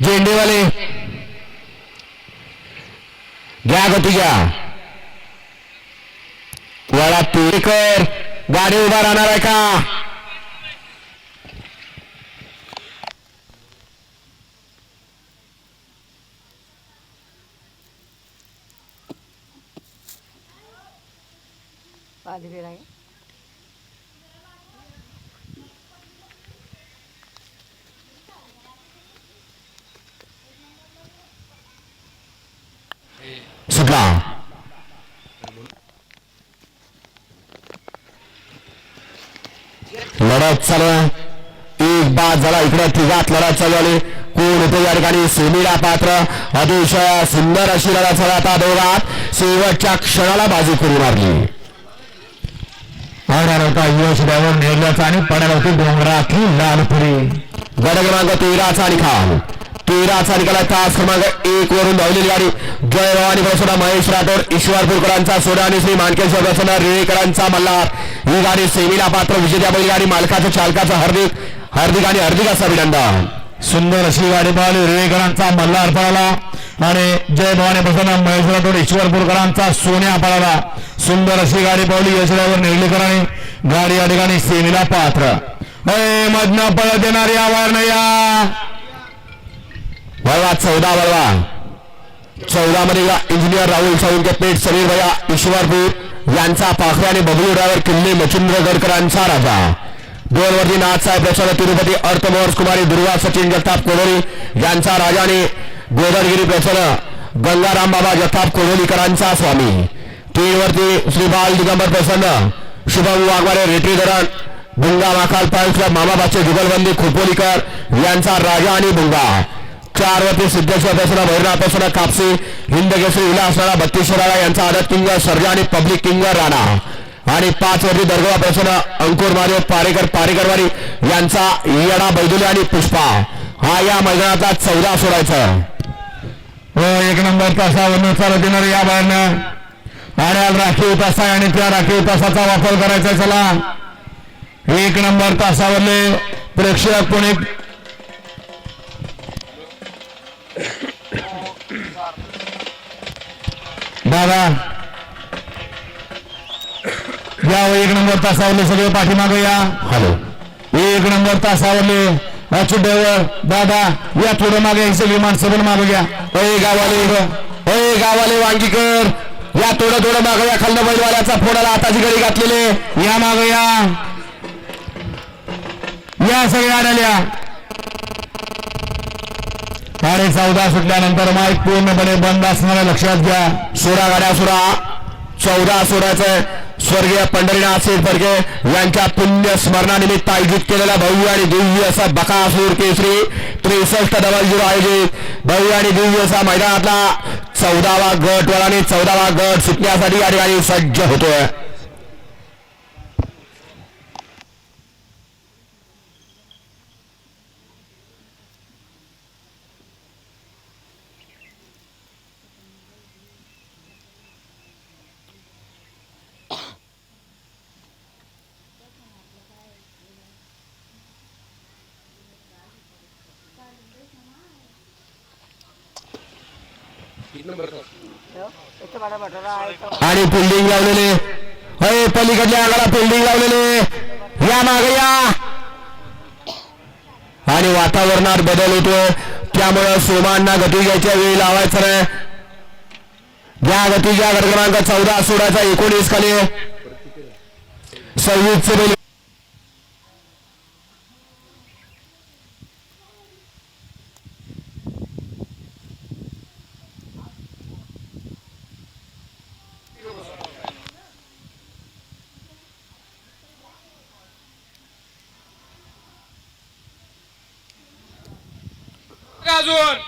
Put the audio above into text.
झेंडेवाले घ्या गती घ्या. वळा तुरेकर गाडी उभा राहणार आहे का? सुटला. लढत चालू आहे. एक बाद झाला. इकडे तिघात लढत चालू आहे. कोण होते या ठिकाणी? सेमीला पात्र. अतिशय सुंदर अशी लढत झाली. आता दोघात शेवटच्या क्षणाला बाजू करून मारली. पडणार होता यश ड्रायव्हर नेरल्याचा आणि पडणार होती डोंगरातली लालपुरी. गड क्रमांक 13चा निकाल. 13चा निकाल. तास क्रमांक 1 वरून धावलेली गाडी जय भवानी प्रसन्न महेश राठोड ईश्वरपूरकरांचा सोडा आणि श्री मानकेश्वर प्रसन्न रेळेकरांचा मल्हार. ही गाडी सेमीला पात्र. विजेत्या बैलगाडी मालकाचं चालकाचं हार्दिक आणि हार्दिक असं अभिनंदन. सुंदर अशी गाडी पाहिली. रेळेकरांचा मल्हार पळाला आणि जय भवानी प्रसन्न महेश राठोड ईश्वरपूरकरांचा सोन्या पळाला. सुंदर अशी गाडी पाहिली. यश ड्रायव्हर नेरलेकरांनी गाडी या ठिकाणी सेमीला पात्र. मधनं पळत येणारी आवार नाही या बळवा 14 बळवा 14 मध्ये इंजिनियर राहुल साळुंके पेठ समीर भैया ईश्वरपूर यांचा पाखरे आणि बबलू ड्रायव्हर किल्ले मच्छिंद्र गडकरांचा राजा. 2 वरती नाथसाहेब प्रसन्न तिरुपती अर्थमोहर्स कुमारी दुर्गा सचिन जगताप कोडोली यांचा राजा आणि गोदरगिरी प्रसन्न गंगाराम बाबा जगताप कोडोलीकरांचा स्वामी. 3 वरती श्री बाल दिगंबर प्रसन्न शुभम वाघमारे रेटी धरण बुंगा माखाल पायस क्लब मामाबाचे जुगलबंदी खोपोलीकर यांचा राजा आणि बुंगा. 4 वरती सिद्धेश्वर प्रसन्न भैरनाथ प्रसन्न कापसी हिंदकेसरी विलासराणा बत्तीश्वराला यांचा आदत किंग सर्जा आणि पब्लिक किंग राणा. आणि 5 वरती दर्गवा प्रसन्न अंकुर महादेव पारेकरवाडी यांचा येडा बैदुले आणि पुष्पा. हा या मैदानाचा 14 सोडायचा. 1 नंबर तासावरून चालत येणार या बाहेरनं आणि राखीव तासा आणि त्या राखीव तासाचा वापर करायचा. चला 1 नंबर तासावरले प्रेक्षक कोणी दादा या 1 नंबर तासावरले सगळे पाठीमागे या. हॅलो 1 नंबर तासावरले अच्युत ड्रायव्हर दादा या थोडं मागे ही सगळी माणसं पण मागे घ्या. गावाले वांगीकर या थोडं मागे या. खालनं बैलवाल्याचा फोडाला आताची गडी घातलेले या मागे या सगळ्या आलेल्या. 14:30 सुटल्यानंतर माईक पूर्णपणे बंद असणाऱ्या लक्षात घ्या. 16 गाड्या 14 सोडायचं. स्वर्गीय पंढरीनाथ शेठ फडके यांच्या पुण्य स्मरणानिमित्त आयोजित केलेला भव्य आणि दिव्य असा बकासूर केसरी 6300 आयोजित भव्य आणि दिव्य असा मैदानातला 14वा गट आणि 14वा गट सुटण्यासाठी या ठिकाणी सज्ज होतोय. आणि फिल्डिंग लावलेले पलीकडल्या अंगाला फिल्डिंग लावलेले या मागे या. आणि वातावरणात बदल होतोय त्यामुळे सोमांना गती घ्यायच्या वेळी लावायचं नाही. घ्या गती घ्या. गट क्रमांक 14 सोडायचा. 19 खाली 26 बैल अजून